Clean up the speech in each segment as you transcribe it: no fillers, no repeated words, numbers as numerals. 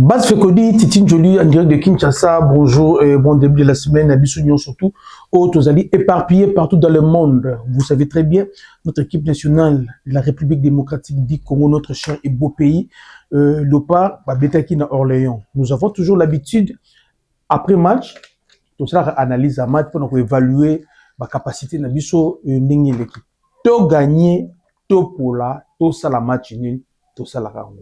Bas Fekodi, Titine Jolie, en direct de Kinshasa, bonjour et bon début de la semaine, à Bissunion surtout, autres alliés éparpillés partout dans le monde. Vous savez très bien, notre équipe nationale de la République démocratique du Congo, notre cher et beau pays, Léopard, Betaki na Orléans. Nous avons toujours l'habitude, après match, tout cela analyse à match pour évaluer la capacité de l'équipe. To gagner, to pola, to ça la match nul, to ça la round.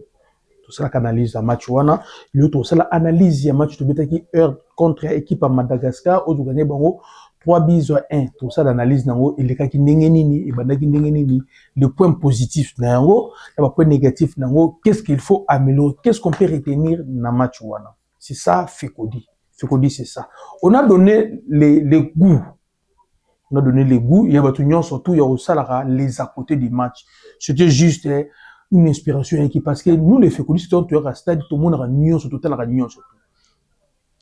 Tout ça analyse à match wana l'autre ça analyse à match to betaki heure contre équipe à Madagascar au gagner bango 3 buts à 1 tout ça l'analyse nango il est ndenge nini et bandaki ndenge nini le point positif nango le point négatif nango qu'est-ce qu'il faut améliorer, qu'est-ce qu'on peut retenir dans match wana. C'est ça Fekodi c'est ça. On a donné les goûts, on a donné les goûts, il y a batunion surtout il y a aussi les à côté du match. C'était juste une inspiration qui parce que nous les fécondistes on à stade tout le monde a réunion sur total réunion surtout.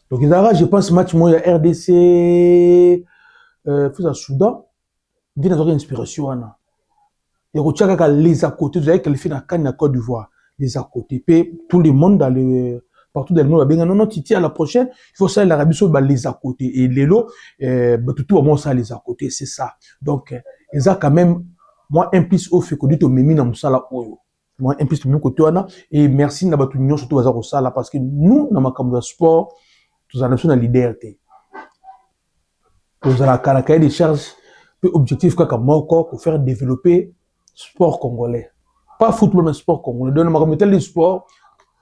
Donc je pense match moi il y a RDC à Soudan bien avoir une inspiration là. Et au les à côté vous avez qualifié dans CAN Côte d'Ivoire les à côté tout le monde dans le partout dans le monde ben non titi à la prochaine il faut ça l'Arabie Saoudite les à côté et les lots tout au moins ça les à côté c'est ça. Donc ils a quand même moi un plus au fécondite au memi na musala oyo. Moi un peu de mon côté et merci na batu nyonso surtout baza ko sala parce que nous na makambo ya sport tous en na liberté tous la cahier des charges peu objectif kaka moko pour faire développer sport congolais pas football mais sport congolais donc na makambo tel sport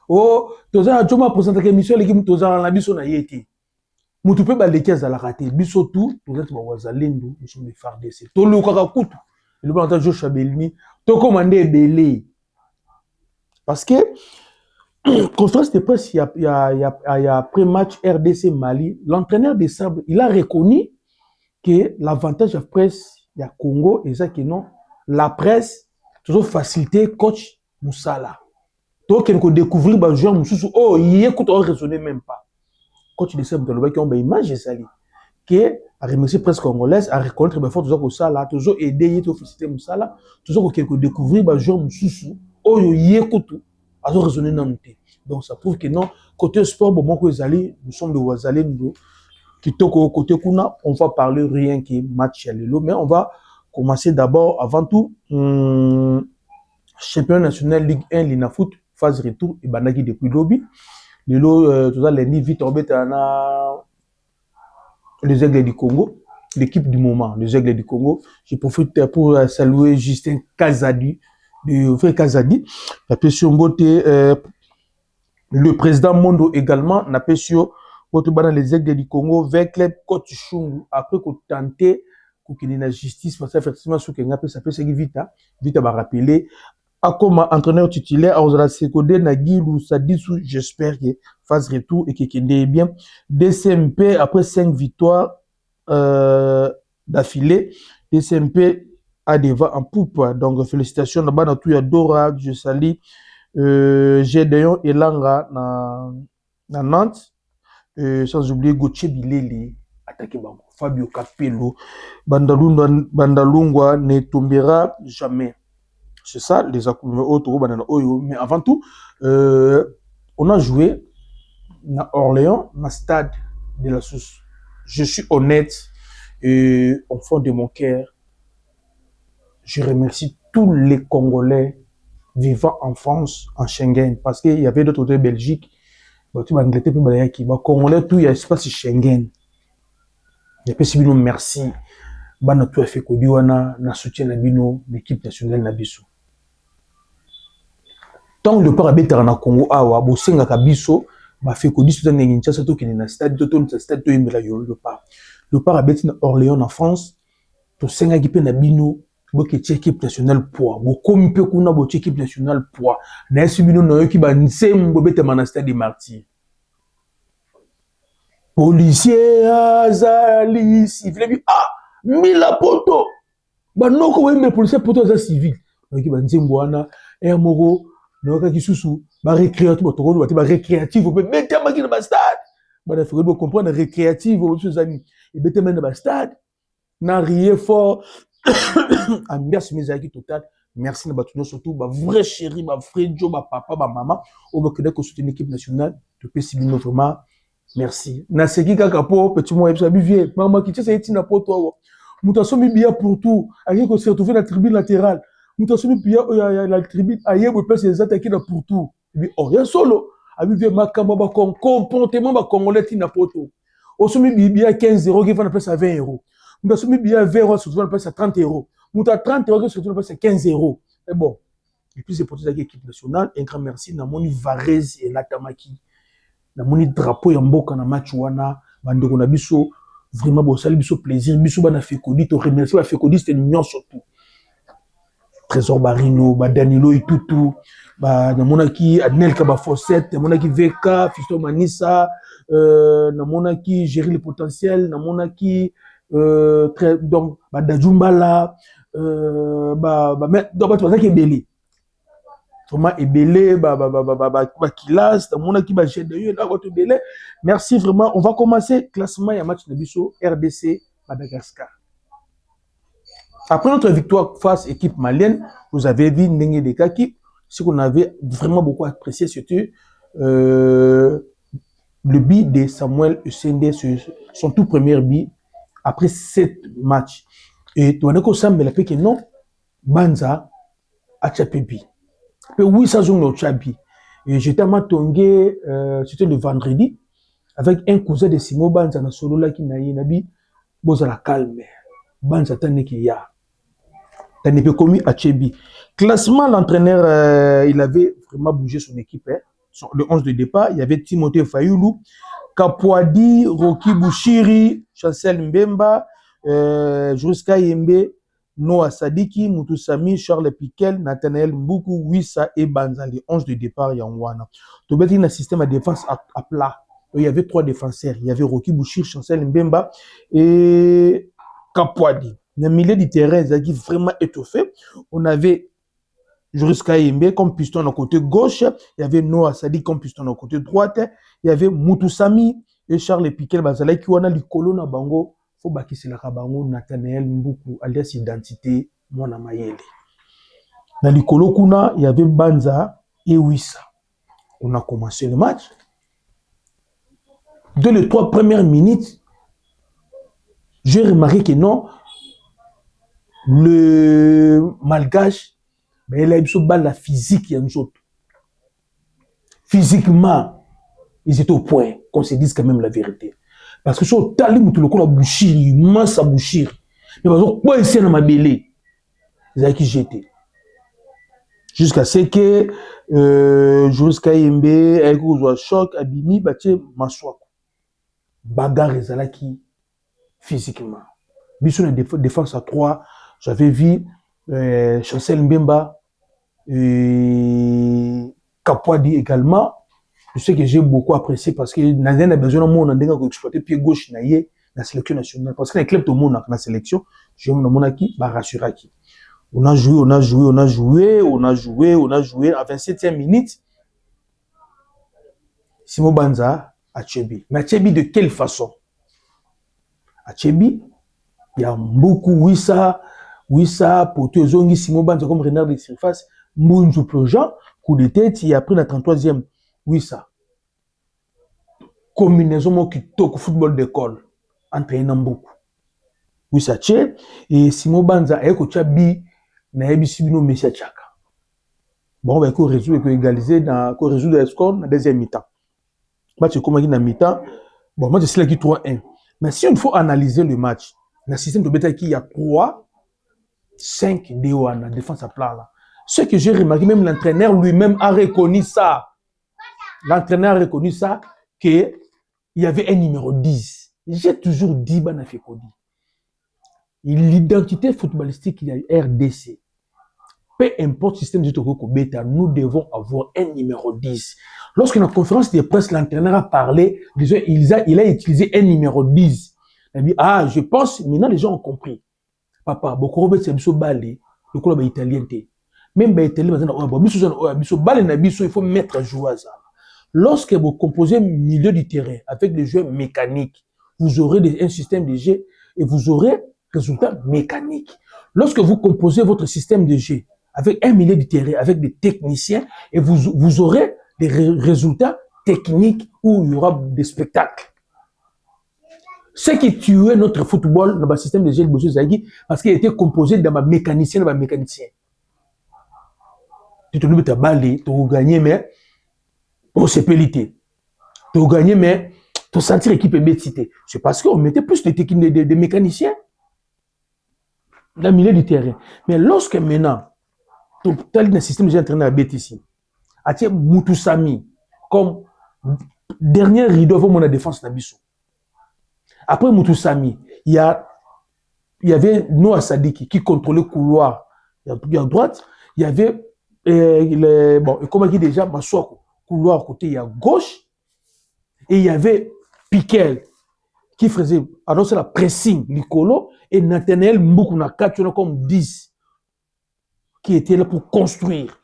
oh tous a choma présenter émission l'équipe tous na biso na yeti mutu pe ba lekeza za la raté biso tout tous êtes wazalendo nous sommes des FARDC to lu kaka kutu le bon temps Joshua Belmi to commander belé. Parce que, conférence de presse, il y a après-match RDC Mali, l'entraîneur des Sables, il a reconnu que l'avantage de la presse, il y a Congo, et ça que non, la presse, toujours facilité coach Moussala. Donc, il faut découvrir le joueur Moussou, oh, il écoute, on ne raisonnait même pas. Coach des Sables, qui ont une image, c'est que a remercié presse congolaise, a reconnaître bien fort toujours Moussala, toujours aider, toujours féliciter Moussala, toujours découvrir le joueur Moussou. Oh, yékoutou, à raisonner dans nous. Donc ça prouve que non, côté sport, bon, moi, nous sommes de Wazalé, nous, qui côté Kuna, on va parler rien que match à l'élo, mais on va commencer d'abord, avant tout, championnat national Ligue 1, l'INAFoot, phase retour, et Banaki depuis lobby. L'élo, tout ça, les vite en bête, les Aigles du Congo, l'équipe du moment, les Aigles du Congo. Je profite pour saluer Justin Kazadi, le frère Kazadi, le président Mondo également, n'a pas sur les Aigles du Congo, vers club Coach Chungu, après qu'on tentait qu'il y ait la justice, parce que effectivement, ce qu'on appelle, ça peut se vite, vite à me rappeler, comme entraîneur titulaire, à Sekodé, Nagilou, Sadissou, j'espère que fasse retour et qu'il est bien. DCMP, après 5 victoires d'affilée, DCMP à des vents en poupe. Donc, félicitations là-bas dans tout. Il y a Dora, je salue. Gédéon et Langa dans Nantes. Sans oublier Gauthier Bileli, attaqué Bango. Fabio Capello. Bandalungwa ne tombera jamais. C'est ça, les autres. Mais avant tout, on a joué à Orléans, dans le stade de la Sousse. Je suis honnête et au fond de mon cœur, je remercie tous les Congolais vivant en France, en Schengen, parce qu'il y avait d'autres de Belgique, Angleterre, les Congolais, tout, il y a espace Schengen. Et puis, si nous merci, bana tout fait que Diwana na soutien nabino l'équipe nationale nabiso. Tant le parabéter na Congo awa bosenga kabiso ba fait que diso na Kinshasa to kini na stade to stade to imbela yo le parabéter na Orléans en France to senga gipe nabino boke équipe nationale poids bokomi pe kuna bo équipe nationale poids na esibino na yo ki ba nsembo bete na stade des martyrs policier azali civil mila poto banoko wembe policier poto za civil ki ba nsembo wana moko na ki susu ba récréatif botoko ba récréatif be bete maki na ba stade ba faut que comprendre récréatif bo suzani et bete na ba stade na rier fort ambiance misaki total Merci à surtout, ma vraie chérie, ma vraie Joe, ma papa, ma maman. On va connaître soutenir l'équipe nationale. Depuis Sibino, vraiment, merci. Naseki Kakapo, petit moi, vieux, maman qui tient ça, pour toi. Moutasomi bien pour tout. Aïe, qu'on s'est retrouvé dans la tribune latérale. Moutasomi bien, la tribune, aïe, on peut se attaquer pour tout. Oh, il y a solo. Aïe, vieux, ma camaba, comportement, ma congolais, tina poto. Osomi bien 15 € qui va la place à 20 €. Moutasomi bien 20 €, se retrouve la place à 30 €. Mouta 30 € qui se retrouve la place à 15 €. Mais bon. Et puis c'est pour toute l'équipe nationale. Un grand merci. Namoni Varese et Natamaki. Namoni drapeau ya mboka na match wana. Bandeko na biso. Vraiment, bon, ça biso plaisir. Biso bana Fekodi. To remercier la Fekodi, c'était une surtout. Trésor Barino, Danilo et tout. Namonaki Adnel Kaba Fosset, Namonaki VK, Fisto Manissa, Namonaki Gérer le potentiel, Namonaki donc Dajumbala, donc tu vas qui est belé. Thomas est belé, Kilas, Namonaki Bagé là votre belé. Merci vraiment. On va commencer classement et match de Bisso RDC Madagascar. Après notre victoire face à l'équipe malienne, vous avez vu Ndenge de Kaki. Ce qu'on avait vraiment beaucoup apprécié, c'était le but de Samuel Essende, son tout premier but après 7 matchs. Et tu vois que non, Banza a Tchapebi. Oui, ça joue au Tchabi. Et j'étais à Matongé, c'était le vendredi, avec un cousin de Simo Banza, na solo là qui n'a eu nabi, bozala calme. Banza tane qui ya. Tane pe commis à Tchebi. Classement, l'entraîneur, il avait vraiment bougé son équipe. Hein. Le 11 de départ, il y avait Timothée Fayoulou, Kapouadi, Roki Bouchiri, Chancel Mbemba, Juruska Yembe, Noah Sadiki, Moutousami, Charles Piquel, Nathanaël Mboukou, Wissa et Banzali. 11 de départ, il y a Wana. Tu peux dire un système de défense à plat. Il y avait 3 défenseurs. Il y avait Roki Bouchiri, Chancel Mbemba et Kapouadi. Dans le milieu du terrain, ils ont vraiment étoffé. On avait Juruska Yembe comme piston au côté gauche. Il y avait Noah Sadi comme piston au côté droite. Il y avait Moutousami et Charles Piquel Bazala qui ont le colonne à Bango. Il faut bâtir la Bango, Nathanaël Mboukou, alias identité, Mona Mayele. Dans le colonne, il y avait Banza et Wissa. On a commencé le match. Dès les 3 premières minutes, j'ai remarqué que non, le malgache, mais il a eu la physique, il y a une autre. Physiquement, ils étaient au point qu'on se dise quand même la vérité. Parce que sur le talim, tout le monde a bouchir, il masse à bouchir. Mais par exemple, quoi ici dans ma belée, ils ont qui jeté. Jusqu'à ce que, jusqu'à Yembe, avec un choc, Abimi, Baché, Maswak. Bagarre, ils ont qui physiquement. Bisous, la défense à 3, j'avais vu Chancel Mbemba, Kapouadi également. Je sais que j'ai beaucoup apprécié parce que Nadine a besoin de monde pour exploiter pied gauche dans la sélection nationale. Parce que les clubs tout le monde dans la sélection, je me demande qui va rassurer qui. On a joué. À 27e minute, Simo Banza à Tchebi. Mais à Tchebi de quelle façon? À Tchebi, il y a beaucoup Wissa, Poto Zongi, Simo Banza comme renard de surface, Mounjou plongeant, coup de tête, il a pris la 33e. Wissa. Combinaison qui toque football d'école, entraînant beaucoup. Wissa Tché, et Simo Banza, et Kochabi, na Ebisibino Messia Tchaka. Bon, on va égaliser, résoudre le score dans la deuxième mi-temps. Match comme dans la mi-temps, bon, match c'est là qui 3-1. Mais si on faut analyser le match, dans le système de bêta qui y a 3-5 DO en défense à plat là. Ce que j'ai remarqué, même l'entraîneur lui-même a reconnu ça. L'entraîneur a reconnu ça, qu'il y avait un numéro 10. J'ai toujours dit, l'identité footballistique qu'il y a eu RDC, peu importe le système de Toko Beta, nous devons avoir un numéro 10. Lorsque dans la conférence de presse, l'entraîneur a parlé, il a utilisé un numéro 10. Il a dit, ah, je pense, maintenant les gens ont compris. Papa, beaucoup Robert Sabiso Balé, le club italien. Même italien, il faut mettre à jouer à ça. Lorsque vous composez milieu du terrain avec des jeux mécaniques, vous aurez un système de jeu et vous aurez résultat mécanique. Lorsque vous composez votre système de jeu avec un milieu de terrain, avec des techniciens, et vous aurez des résultats techniques où il y aura des spectacles. Ce qui tuait notre football dans le système de Gilles Bosso Zaghi, parce qu'il était composé d'un mécanicien, Tu te dis, tu as balle, tu as gagné, mais pour se péliter. Tu as gagné, mais tu sentir l'équipe est bêtité. C'est parce qu'on mettait plus de techniques de mécaniciens dans le milieu du terrain. Mais lorsque maintenant, tu as un système de entraîneur à BTC, tu Moutoussami comme dernier rideau pour la défense d'Abisso. Après Moutoussami, il y avait Noah Sadiki qui contrôlait le couloir. Il y a à droite, il y avait comment il dit déjà, Masouako, couloir côté à gauche, et il y avait Piquel qui faisait annoncer la pressing Nicolo et Nathanaël Mboukuna comme 10 qui étaient là pour construire.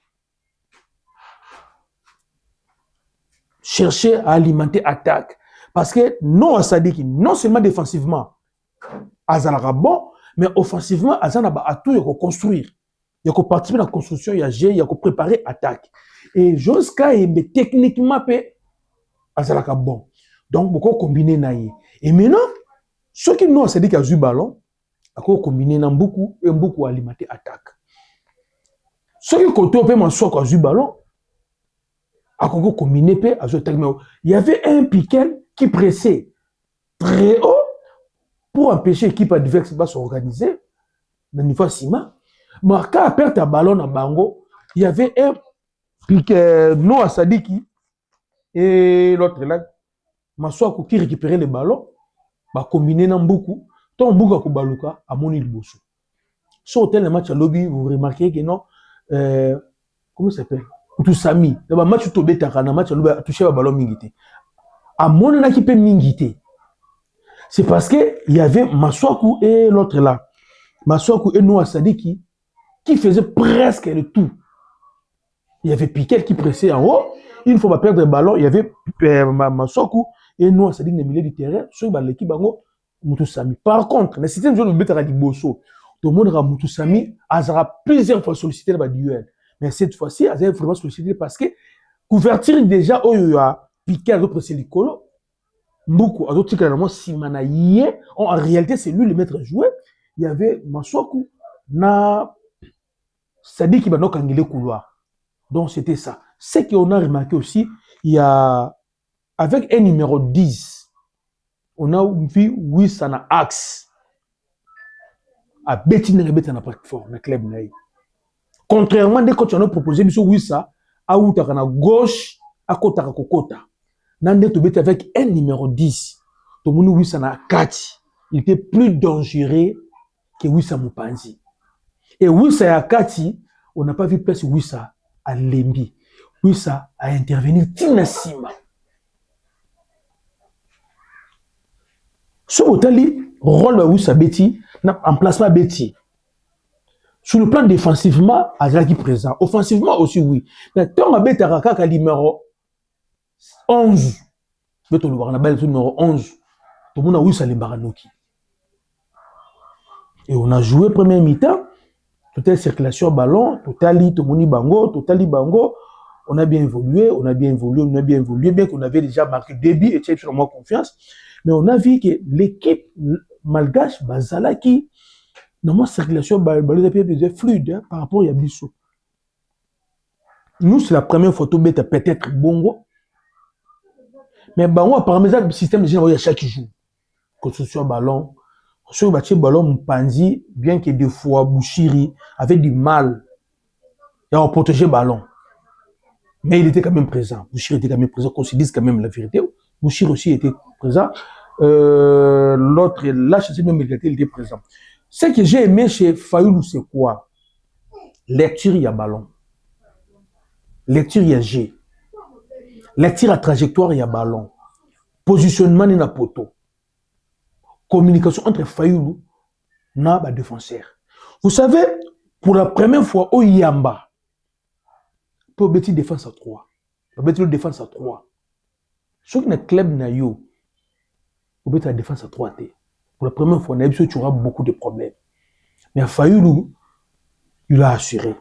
Chercher à alimenter l'attaque. Parce que Noah Sadiki, non seulement défensivement, Azalaka bon, mais offensivement, Azalaka a tout à construire. Il y a participer à la construction, il y a gérer, il y a préparer l'attaque. Et jusqu'à mais techniquement, Azalaka bon. Donc, beaucoup combiner naïe. Et maintenant, ceux qui n'ont dit qu'il y a eu ballon, beaucoup combiner dans beaucoup et beaucoup alimenter l'attaque. Ceux qui côté on peut m'asseoir qu'il y a eu ballon, à beaucoup combiner peut à attaque. Il y avait un Piquel qui pressait très haut pour empêcher l'équipe adverse de s'organiser dans le niveau ciment. Mais quand on perd un ballon à Bango, il y avait un Piquel, Noah Sadiki et l'autre là, Masouakou qui récupérait le ballon, bah combiner dans beaucoup, tant beaucoup à Kubaluka à Moni Liboso. Sur tel match à lobby, vous remarquez que non, comment ça s'appelle? Moutoussami. Dans le match où Tobé Takana, match à lobby a touché le ballon Mingité. À mon équipe Mingité. C'est parce que il y avait Masouakou et l'autre là, Masouakou et Noah Sadiki qui faisaient presque le tout. Il y avait Piquel qui pressait en haut. Une fois perdre le ballon, il y avait Masouakou et nous, ça dit que le milieu du terrain, sur l'équipe bango Moutoussami. Par contre, le système de jeu de Betara di Bosso, tout le monde a Moutoussami, a plusieurs fois sollicité le duel. Mais cette fois-ci, il a vraiment sollicité parce que couverture déjà, il y a Piquel, d'autres c'est Nicolo, beaucoup, d'autres qui Simanaïe, en réalité, c'est lui le maître joueur. Il y avait Masouakou, ça dit qu'il va nous canguer le couloir. Donc, c'était ça. Ce qu'on a remarqué aussi, il y a, avec un numéro 10, on a vu Wissana Axe. À Bettina Bettina plateforme, le club. Contrairement à quand on a proposé, M. Wissa, à Outara gauche, à Kota Kokota. Nande Tobet avec un numéro 10. Tout le monde Wissana 4. Il était plus dangereux que Wissa Moupanzi. Et Wissa à 4, on n'a pas vu place Wissa à Lembi. Wissa a intervenu Tinasima. Sur le rôle de Wissa Betty, en placement Betty. Sur le plan défensivement, Azaki présent. Offensivement aussi, oui. Mais tant que Betty a numéro 11, Betty numéro 11, tout le monde a Wissa Lembaranoki. Et on a joué première mi-temps, totale circulation ballon, totali Tomoni Bango, totali Bango. On a bien évolué, bien qu'on avait déjà marqué début et tu as moi confiance. Mais on a vu que l'équipe malgache, Bazala, qui, dans ma circulation, est fluide par rapport à Yabiso. Nous, c'est la première photo, peut-être bongo. Mais Bango, apparemment, le système de général, il y a chaque jour. Construction ballon. Sur le ballon, Mpanzi, bien que des fois, Bouchiri avait du mal à protéger le ballon. Mais il était quand même présent. Bouchiri était quand même présent, qu'on se dise quand même la vérité. Bouchiri aussi était présent. L'autre, là, je sais même il était présent. Ce que j'ai aimé chez Fayoulou, c'est quoi? Lecture, il y a ballon. Lecture, il y a G. Lecture à trajectoire, il y a ballon. Positionnement, il y a poteau. Communication entre Fayoulou et le défenseur. Vous savez, pour la première fois, au Yamba, pour bêtir défense à 3. Pour bêtir défense à 3. Ce qui est le club Nayo, pour bêtir la défense à 3. Pour la première fois, tu auras beaucoup de problèmes. Mais à Fayoulou, il a assuré.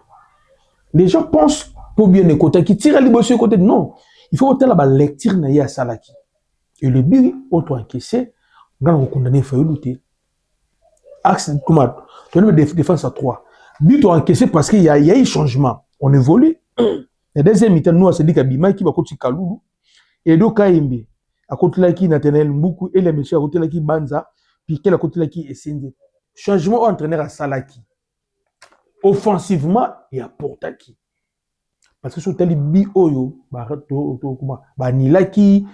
Les gens pensent pour bien écouter qui tire à l'ibosio côté. Non. Il faut autant la lecture na ya salaki. Et le but, auto encaissé, on va condamner Fayoulou. Axe, comment? Tu as une défense à 3. But encaissé parce qu'il y a eu changement. On évolue. La deuxième mi-temps, nous, on s'est dit qu'Abima qui va continuer Kaloulou. Et donc, Kaimbe, à côté de qui Nathaniel Mboukou, et les messieurs à côté de qui Banza, puis quel à côté de qui Essende. Changement entraîneur à Salaki. Offensivement, il y a Portaki. Parce que sur tel bi oyo, Nilaki,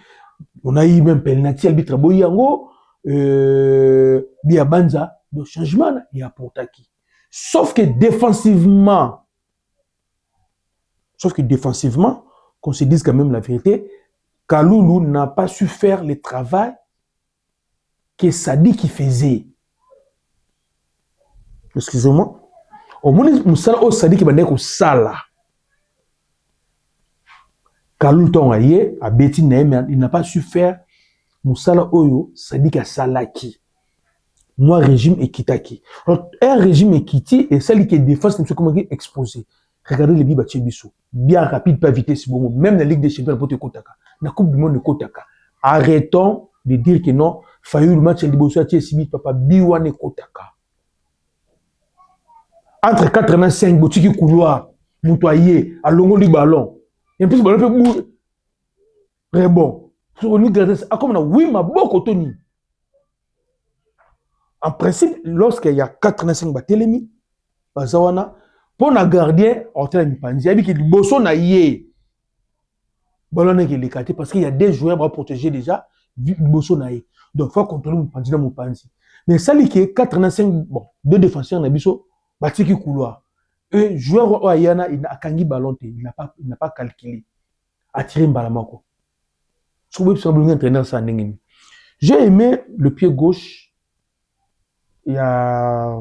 on a eu même penalty arbitre Boyango, Bia Banza, le changement, il y a Portaki. Sauf que défensivement, qu'on se dise quand même la vérité, Kaloulou n'a pas su faire le travail que Sadi qui faisait. Excusez-moi. Au moins, Moussala au Sadi qui va dire au Sala. Kaloulou ton aïe, à Betty Naïm, il n'a pas su faire Moussala Oyo, Sadi qui a Salaki. Moi, régime Ekitaki. Alors, un régime Ekiti et celle qui est défense, c'est comment il est exposé. Regardez les Biba Tchebiso. Bien rapide, pas vitesse, bon. Même la Ligue des Champions, la Kotaka. La Coupe du Monde de Kotaka. Arrêtons de dire que non, Fayou le match, Liboso, Tchesibi, papa, Biwane Kotaka. Entre 85, Botiki couloir, Moutoyer, à Longo du ballon. Et en plus, le ballon peut bouger. Très bon. Sur une grâce, comme on a, oui, ma beaucoup, Tony. En principe, lorsqu'il y a 85 Batelemi, Bazawana, pour un gardien, on a un panzi. Il y a des bossons na yé. Ballon est écarté parce qu'il y a des joueurs à protéger déjà, bossons na yé. Donc, il faut contrôler mon panzi dans mon panzi. Mais ça, il y a 85, bon, deux défenseurs na biso, Batiki couloir. Un joueur au Ayana, il n'a kangi ballon, il n'a pas calculé. Attirer un balamako. J'ai aimé le pied gauche. Il y a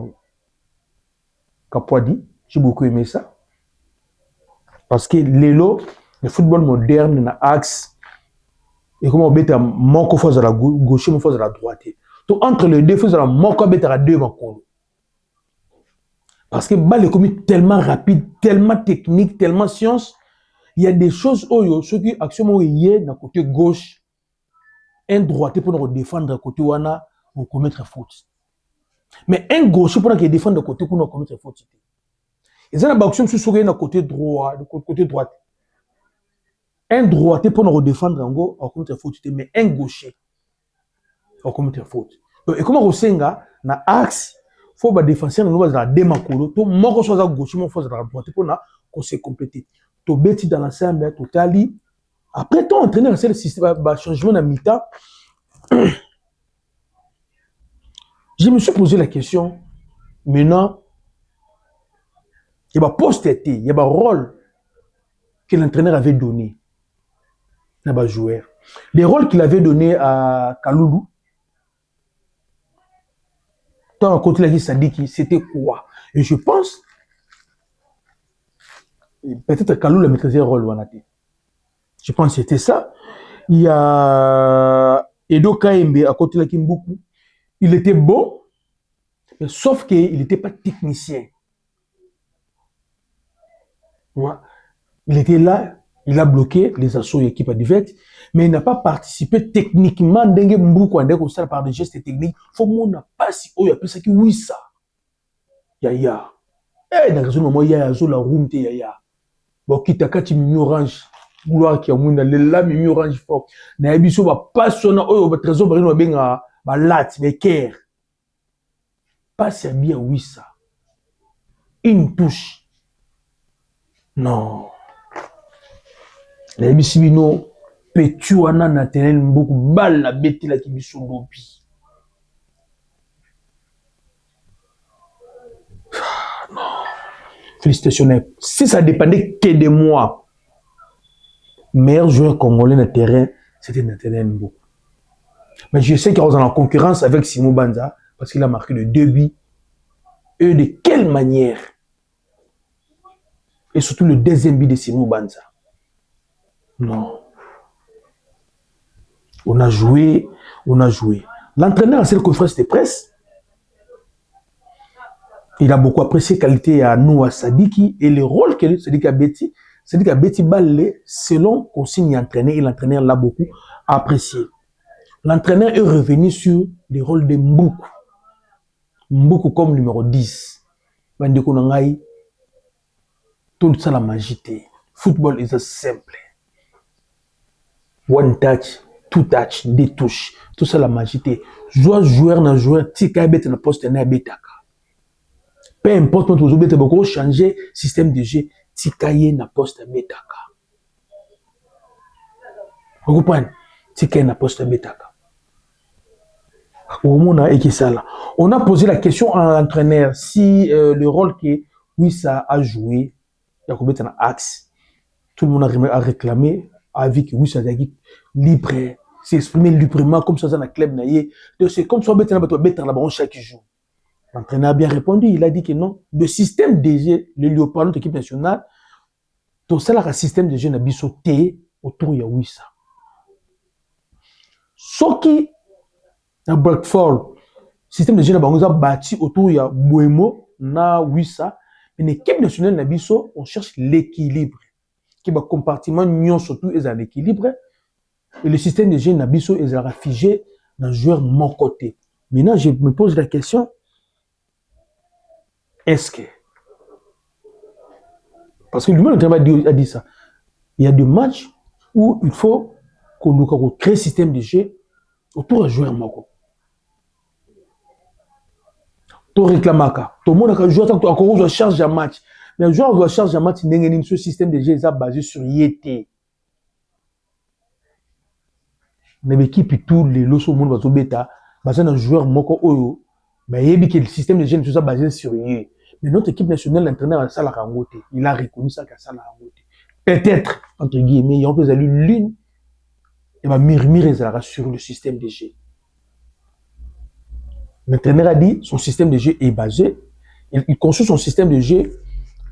Kapwadi, j'ai beaucoup aimé ça. Parce que l'élo, le football moderne, n'a axe. Et comment on met un manque force à la gauche, mon force à la droite. Donc entre les deux, il faut un manque à deux manques. Parce que balle est commis tellement rapide, tellement technique, tellement science. Il y a des choses où ceux qui action y est dans le côté gauche, un droitier pour nous défendre à côté wana pour commettre faute. Mais un gaucher pour nous défendre de côté pour nous commettre faute. Et ça, la action sur le côté droit, côté droite. Un droitier pour nous défendre en gros à commettre faute, mais un gaucher à commettre faute. Et comment on sait na axe, faut ba défenseur nous va démakolo, to moko soit à gauche, mon force à droite pour na qu'on se compléter. To beti dans l'ensemble totali. Après ton entraîneur c'est le système ba changement à mi-temps. Je me suis posé la question, maintenant, il y a un poste, il y a un rôle que l'entraîneur avait donné à un joueur. Les rôles qu'il avait donné à Kaloulou, dans le côté là, ça dit que c'était quoi? Et je pense, peut-être Kaloulou a maîtrisé le rôle. Je pense que c'était ça. Il y a Edo Kaembe à côté de Kimboukou. Il était bon, mais sauf qu'il n'était pas technicien. Ouais. Il était là, il a bloqué les assauts de l'équipe adverse, mais il n'a pas participé techniquement dans Mboukou par des gestes techniques. Il faut qu'on n'a pas si haut, il y a plus ça qui oui ça. Yaya. Eh, dans le moment, il y a la route, yaya. Bon, quitte à quand il orange. Gloire qui a moun le lame mi orange fort na ebiso ba passion oyo ba trésor ba benga ba lat mais care passe bien oui ça une touche non na ebiso bino petu wana na tenel beaucoup balle na beti la ki biso lobi non félicitations si ça dépendait que de moi. Meilleur joueur congolais de terrain, c'était Nathaniel Mboukou. Mais je sais qu'il est en concurrence avec Simon Banza parce qu'il a marqué le 2 buts. Et de quelle manière? Et surtout le deuxième but de Simon Banza. Non. On a joué. L'entraîneur à cette conférence de presse, Il a beaucoup apprécié la qualité à Noah Sadiki et le rôle que Sadiki a bêti. Sadiki a bêti balé selon consigne entraîneur et l'entraîneur l'a beaucoup apprécié. L'entraîneur est revenu sur le rôle de Mboukou. Mboukou comme numéro 10. Bandeko Nangai, tout ça la magie. Football is a simple. One touch, two touch, des touches. Tout ça la magie. Joueur na joueur, tika bête na poste na betaka. Peu importe notre joueur, vous pouvez changer le système de jeu, tika ye na poste betaka. Vous comprenez? Tika ye na poste betaka. On a posé la question à l'entraîneur si le rôle que Wissa a joué, il y a combien d'axe. Tout le monde a réclamé, a vu que Wissa a dit libre, s'exprimer librement comme ça dans le club. Donc c'est comme ça que on chaque jour. L'entraîneur a bien répondu, il a dit que non. Le système de jeu, le Léopard, notre équipe nationale, tout ça, le système de jeu n'a pas sauté autour de Wissa. Ce qui na Blackfall, système de jeu na bango bâti autour ya Buemo na Wissa, mais l'équipe nationale na biso, on cherche l'équilibre. Qui ba compartiment nyon surtout est à l'équilibre et le système de jeu na biso est à figé dans joueur mon côté. Maintenant, je me pose la question, est-ce que parce que lui-même a dit ça, il y a des matchs où il faut qu'on crée un système de jeu autour d'un joueur moko. To réclamaka tout le monde a joué tant qu'on doit charger un match mais le joueur doit charger un match n'engagé ce système de jeu est basé sur yété mais l'équipe tout les loso monde va bêta basé un joueur moko oyo mais il y a le système de jeu est basé sur yé mais notre équipe nationale l'entraîneur a ça la rangote il a reconnu ça qu'à ça la rangote peut-être entre guillemets il y a un peu l'une et va murmurer sur le système de jeu. L'entraîneur a dit son système de jeu est basé, il construit son système de jeu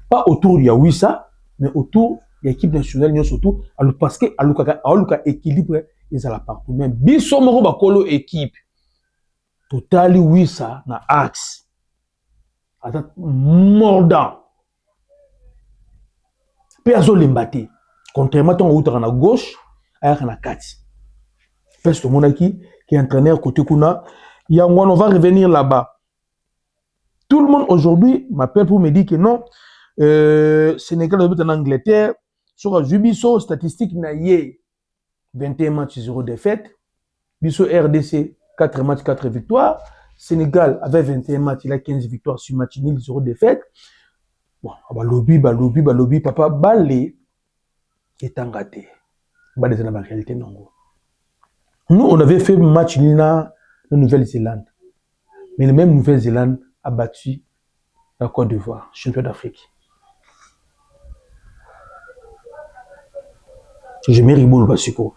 pas autour de Wissa, mais autour de l'équipe nationale, surtout parce que Aluka équilibre ils à partout. Même biso moko bakolo équipe totally Wissa na axe. Attends mordant. Perso limbati. Contrairement à ton à gauche, à la kati. Parce que mon qui est entraîneur côté kuna on va revenir là-bas. Tout le monde aujourd'hui m'appelle pour me dire que non, Sénégal est en Angleterre, sur Jubiso, statistique n'a yé 21 matchs, 0 défaite. Biso RDC, 4 matchs, 4 victoires. Sénégal avait 21 matchs, il a 15 victoires sur match nul, 0 défaite. Bon, balobi, papa, balé, est en gâté. Balé, c'est la réalité, non. Nous, on avait fait match nul en Nouvelle-Zélande. Mais la même Nouvelle-Zélande a battu la Côte d'Ivoire, champion d'Afrique. Je me rigole le Basico.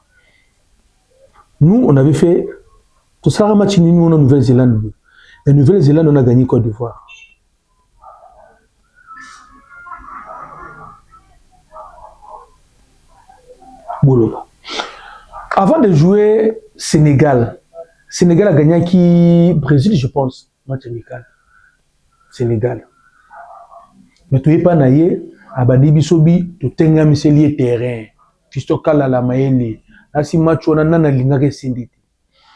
Nous, on avait fait tout ça, un match nul en Nouvelle-Zélande. La Nouvelle-Zélande, on a gagné Côte d'Ivoire. Boloba. Avant de jouer Sénégal a gagné qui Brésil, je pense, match amical. Sénégal. Mais tu n'es pas naïe, Abadi Bisobi, tu t'es un miselier terrain. Tu te cales à la maïli. Là, si match on a nana lingake sinditi.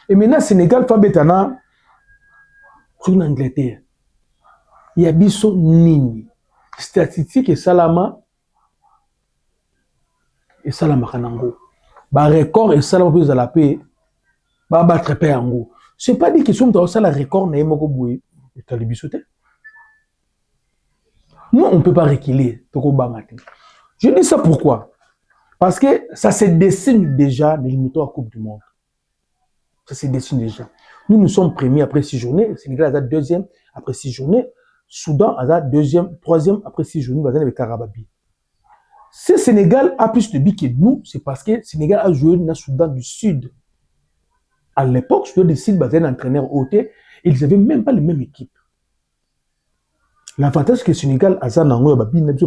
Et maintenant, Sénégal, Fabetana, sur l'Angleterre. Il y a biso nini. Statistique et Salama Kanango. Ba record et Salama plus à la paix. Ba battre paix en gros. C'est pas dit que si on doit ça la record n'a pas boué. Nous, on ne peut pas reculer. Je dis ça pourquoi? Parce que ça se dessine déjà les limitants à Coupe du Monde. Ça se dessine déjà. Nous sommes premiers après 6 journées. Sénégal a deuxième après 6 journées. Soudan a deuxième, troisième après 6 journées. Nous avec Karababi. Si Sénégal a plus de buts que nous, c'est parce que Sénégal a joué dans le Soudan du Sud. À l'époque, Soudan du Sud basé un entraîneur ôté. Ils n'avaient même pas les mêmes équipes. L'avantage que Sénégal a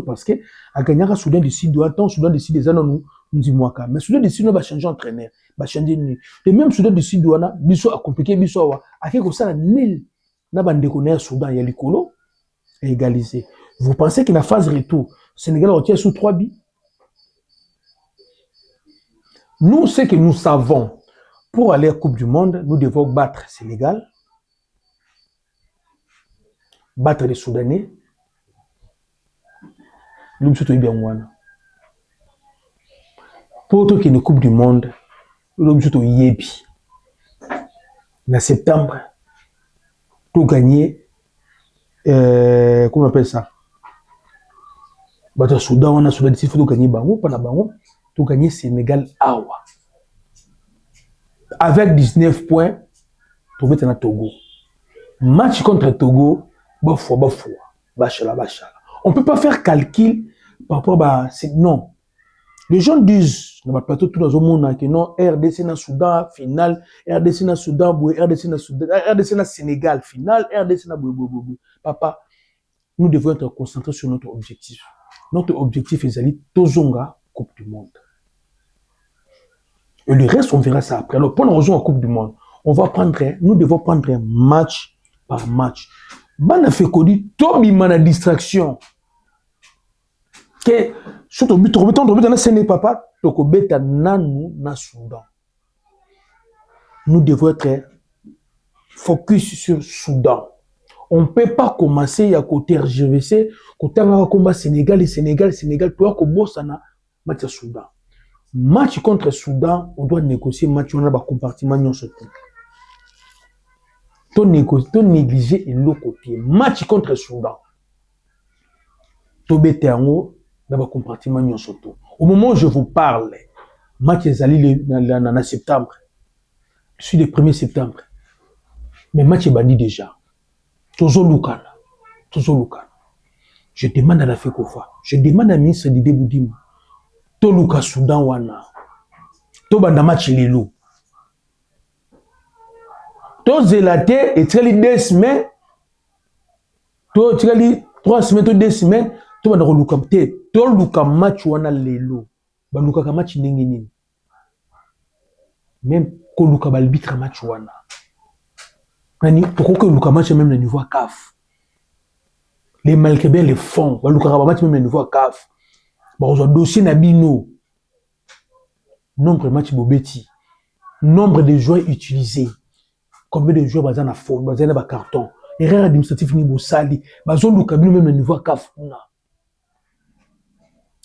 parce que a gagné à Soudan du Sud, Soudan du Sud des années nous disons mais Soudan du Sud va changer entraîneur, va changer nuit. Et même Soudan du Sud biso a compliqué biso a quelque ça nil na bande connaître Soudan ya likolo égalisé. Vous pensez qu'il y a une phase retour, Sénégal retient sous 3 buts? Nous, ce que nous savons, pour aller à la Coupe du Monde, nous devons battre Sénégal, battre les Soudanais. Nous sommes bien loin. Pour qu'il y ait une Coupe du Monde, nous sommes Yébi. En septembre, pour gagner, comment on appelle ça? Battre Soudan, on a Soudan, il faut gagner Bango, pas Bango, pour gagner Sénégal Awa. Avec 19 points, pour mettre dans Togo. Match contre Togo, bafou. Bachala. On ne peut pas faire calcul par rapport à... Non. Les gens disent, dans le plateau, tout dans le monde, que non, RDC na Soudan, finale, RDC na Soudan, RDC na Soudan, RDC na Sénégal, finale, RDC na boué. Papa, nous devons être concentrés sur notre objectif. Notre objectif est d'aller Tozonga, Coupe du Monde. Et le reste, on verra ça après. Alors, pour nous rejoindre en Coupe du Monde, nous devons prendre un match par match. Bana fait kodi tobi mana distraction que surtout but na séné papa toko beta nanu na Soudan. Nous devons être focus sur Soudan. On ne peut pas commencer à côté RGVC côté un combat Sénégal toi ko bossana match Soudan. Match contre Soudan, on doit négocier match on a ba compartiment nyonso tout. Ton négliger et l'autre côté. Match contre Soudan. Tobete ango dans le compartiment nyonsoto. Au moment où je vous parle, match est allé en septembre. Je suis le 1er septembre. Mais match est banni déjà. Toujours Lukana. Je demande à la FECOFA. Je demande à la ministre Didé Boudim. To Luka Soudan wana. To banda match lelo. To zélate et tu as 2 semaines, tu as 3 semaines, 2 semaines, tu vas dans le match wana lelo. Ba luka ka match ningini. Même ko luka ba arbitre match wana. Nani pourquoi que luka match même le niveau CAF. Les malkébé les fonds, ba luka ba match même le niveau CAF. Ba ozo dossier na bino. Nombre de matchs bobeti. Nombre de joueurs utilisés. Combien de joueurs bazana faute, bazana ba carton, erreur administrative ni bosali, bazon luka bino même le niveau CAF na.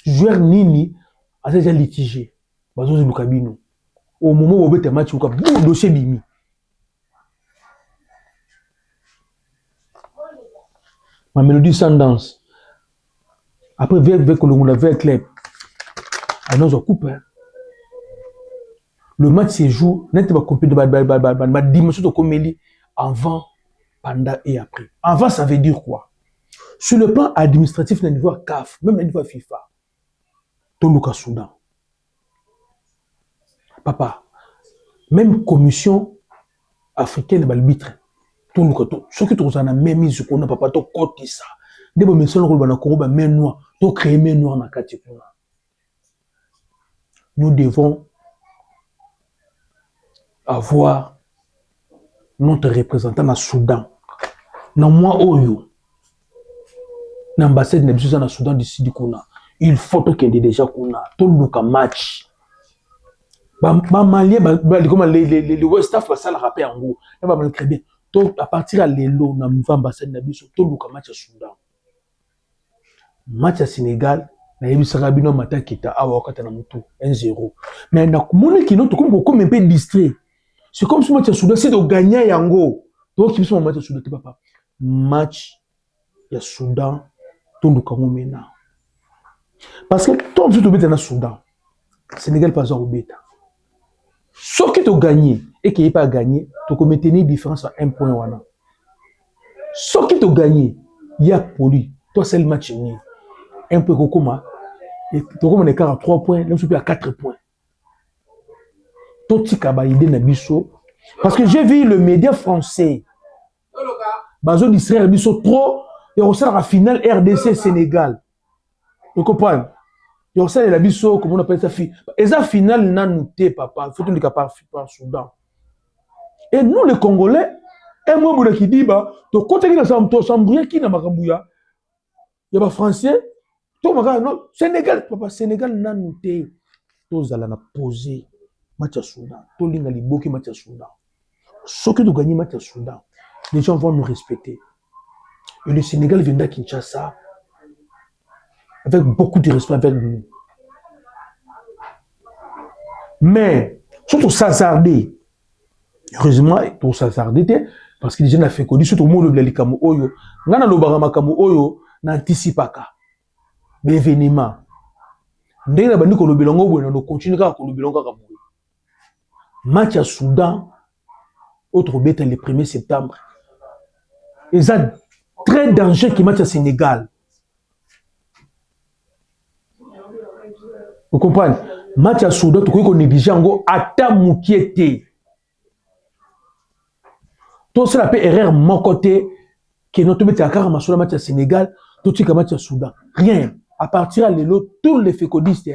Joueur nini a déjà litigé, bazon luka bino. Au moment où bete match luka bon dossier bimi. Ma mélodie sans danse. Après avec le monde avec club. Ah non, je coupe. Le match se joue, net va compter de dimension de comédie avant, pendant et après. Avant, ça veut dire quoi? Sur le plan administratif, le niveau CAF, même le niveau FIFA, Toluka Soudan. Papa, même commission africaine de l'arbitre, Toluka, ceux qui ont même mis sur qu'on a papa, to côté ça. Dès que monsieur le rôle dans Congo, main noire, to créer main noire dans Katikuna. Nous devons avoir notre représentant dans le Soudan. Dans moi, Oyo, dans l'ambassade de dans le Soudan d'ici du Kuna, il faut qu'il y ait déjà Kuna, tout le match. Les West Africa, ça le rappelle en gros. À partir de l'élo, dans l'ambassade de tout le match au Soudan. Match à Sénégal, na yebi sarabino mata kita awa kata na mutu 1-0. Mais na kumone kino to comme un peu distrait. C'est comme si match à Soudan c'est de gagner yango. Donc qui sont match à Soudan papa. Match ya Soudan to luka ngomena. Parce que toi tu te beta na Soudan. Sénégal pas au beta. Sauf que tu gagné et qui est pas gagné, tu peux maintenir différence à 1 point wana. Sauf que tu gagné, il y a poli. Toi c'est le match ni. Un peu comme et tu comme un écart à 3 points, là tu à 4 points. Tout kaba idée na biso parce que j'ai vu le média français. Bazo d'Israël biso trop et on sera à finale RDC Sénégal. Tu comprends? Et on sera la biso comment on appelle ça et ça finale nanouté papa, faut tout le capable par Soudan. Et nous les Congolais, un mot qui dit bah, tu continues à s'embrouiller qui na makambuya. Il y a des Français, tout le monde, non, Sénégal, papa, Sénégal, n'a noté, tous allons poser, match à Soudan, tout le monde a liboki match à Soudan. Ceux qui ont gagné match à Soudan, les gens vont nous respecter. Et le Sénégal viendra à Kinshasa avec beaucoup de respect avec nous. Mais, surtout s'hasarder, heureusement, pour s'hasarder, parce que les gens n'ont fait que surtout moi, le Kamu Oyo, n'a le Barama Kamu Oyo, n'anticipe pas l'événement. Dès que nous avons le Bilongo, nous continuons à le Bilongo. Match à Soudan, autre bête le 1er septembre. Et ça, très dangereux qui match à Sénégal. Vous comprenez? Match à Soudan, tu crois qu'on néglige encore à ta moukiété. Tout cela peut erreur mon côté, que notre bête à Karama sur le match à Sénégal, tout ce qui est match à Soudan. Rien. À partir de là, tous les fécodistes,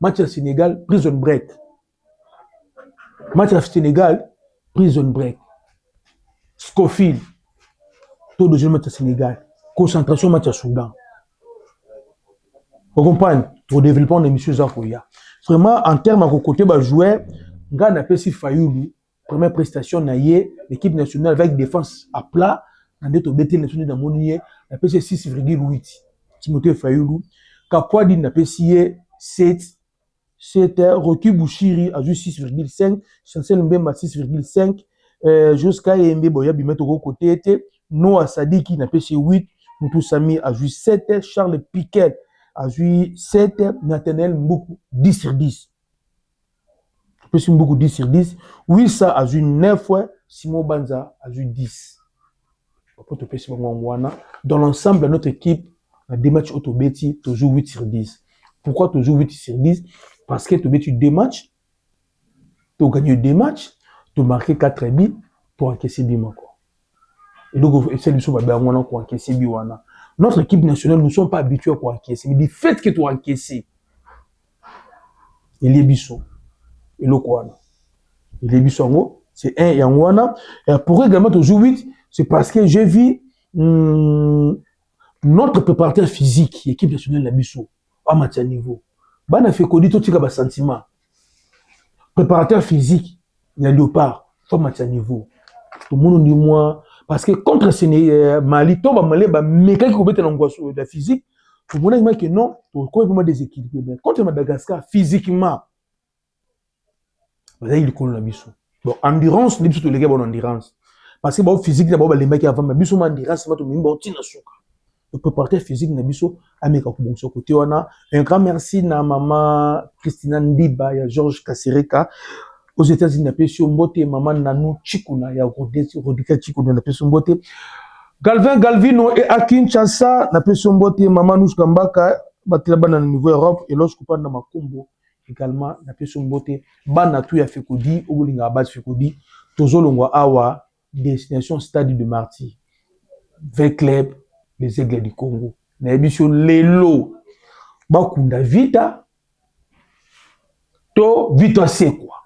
match à Sénégal, prison break. Match à Sénégal, prison break. Scofield, tout de jeu match à Sénégal. Concentration match à Soudan. Vous comprenez? Pour le développement de M. Zakoya. Vraiment, en termes de côté, joueur, on a fait Fayoulou, première prestation, l'équipe nationale avec défense à plat, on a été national dans mon on a fait 6,8. Timothée Fayoulou, Kapwadi, on a fait 7. C'était Rocky Bouchiri a joué 6,5, Chancel Mbemba 6,5, jusqu'à Embe Boya Bimeto côté, Noah Sadiki n'a pas 8, Moutou Sami a joué 7, Charles Piquet a joué 7, Nathaniel Mboukou 10 sur 10. Mboukou 10 sur 10, Wissa a joué 9, Simon Banza a joué 10. Dans l'ensemble de notre équipe, dans des matchs autobéti, tu joues 8 sur 10. Pourquoi tu joues 8 sur 10? Parce que tu as deux matchs, tu as gagné 2 matchs, tu as marqué 4 buts, tu as encaissé 10 buts. Et donc, c'est encaissé. Notre équipe nationale, nous ne sommes pas habitués à encaisser. Mais du fait que tu as encaissé, il y a Bissot. Et le Kouana. Il y a Bissot, c'est 1 et Anwana. Et pour également tu joues 8, c'est parce que j'ai vu notre préparateur physique, l'équipe nationale de Bissot, à matière niveau. On a fait qu'on dit tout ce sentiment. Préparateur physique, il y a Léopard, faut matière niveau. Tout le monde dit moi, parce que contre Mali, tout le monde mais quand il y a la physique, tout le monde dit que non, tout le monde déséquilibré. Contre Madagascar, physiquement, il y a Bissot. Bon, endurance, les gens ont endurance. Parce que physique, les mecs avant, mais Bissot endurance, c'est le préparateur physique Nabiso Ameka Kubonso côté on a un grand merci na maman Christina Ndiba ya Georges Kasereka aux États-Unis na pesio mbote maman Nanou Chikuna ya Rodika Chikuna na pesio mbote Galvino et Akin Chassa na pesio mbote maman Nous Kambaka batela bana na niveau Europe et lorsque pas na makombo également na pesio mbote bana tu ya Fekodi obulinga base Fekodi tozolongwa awa destination Stade de Martyrs avec club les Aigles du Congo. N'ébissons l'élo. Bakunda vita. To vita c'est quoi?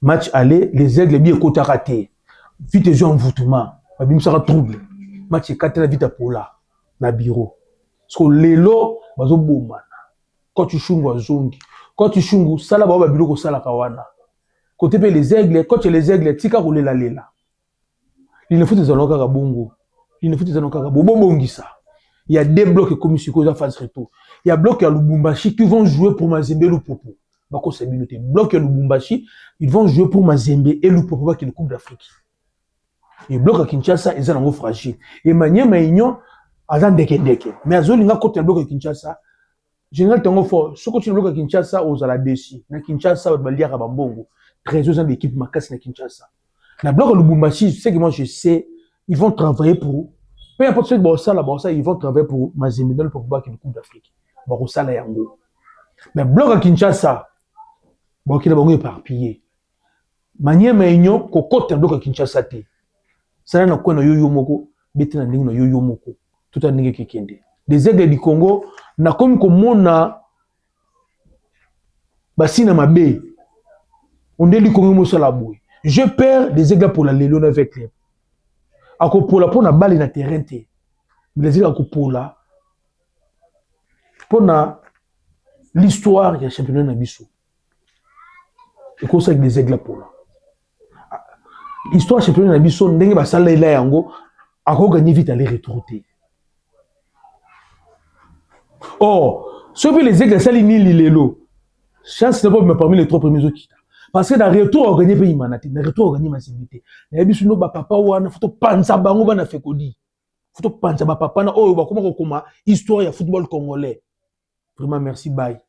Match aller, les Aigles bien côté raté. Vite jeu envoûtement. Abim sera trouble. Match 4 la vita pour là. Na bureau. Parce que l'élo, bazo bomana. Quand tu chungu zongi. Quand tu chungu, sala ba bureau ko sala kawana. Côté les Aigles, quand tu les Aigles, tika roule la lela. Il ne faut des alonga kabongo. Il ne faut pas. Il y a des blocs comme Sikoza phase retour. Il y a des blocs à Lubumbashi qui vont jouer pour Mazembe et Lupopo. Blocs à Lubumbashi, ils vont jouer pour Mazembe et Lupopo qui est le Coupe d'Afrique. Les blocs à Kinshasa, ils sont fragiles. Et Mania Maignon, ils ont deke. Mais à Zolinga, quand un bloc à Kinshasa, général Tango Fort, ce que tu bloc à Kinshasa, aux Aladesi. Na Kinshasa, on va lire à Bambongo. 13 ans d'équipe Makas na Kinshasa. Na bloc à Lubumbashi, c'est que moi je sais. Ils vont travailler pour. Peu importe ce que ils vont travailler pour Mazembe pour battre le Coupe d'Afrique. Barosala Yango. Mais bloc à Kinshasa, qui est éparpillé. Manière Maignon, cocotte un bloc à Kinshasa. Ça n'a pas de yo moko, betina ndingo na yo moko. Tout un nige qui kende. Des Aigles du Congo, na comme mona basina mabe. On est du Congo mosalaboué. Je perds des Aigles pour la Léon avec les. Pour la balle na terrain. Mais les aigles Pola, pour l'histoire du championnat Nabiso. Et comme ça avec les aigles Pola. L'histoire du championnat Nabiso, n'engue ba sala ila yango, a gagné vite aller-retour. Oh, ceux qui les aigles sali ni lilelo. Chance n'est pas parmi les 3 premiers autres. Parce que dans le retour, on gagne pas Imanati. Dans le retour, on gagne Massivité. Mais si nous, papa, on a fait penser bango bana fait kodi. Faut penser papa na oh comment histoire ya football congolais. Vraiment merci bye.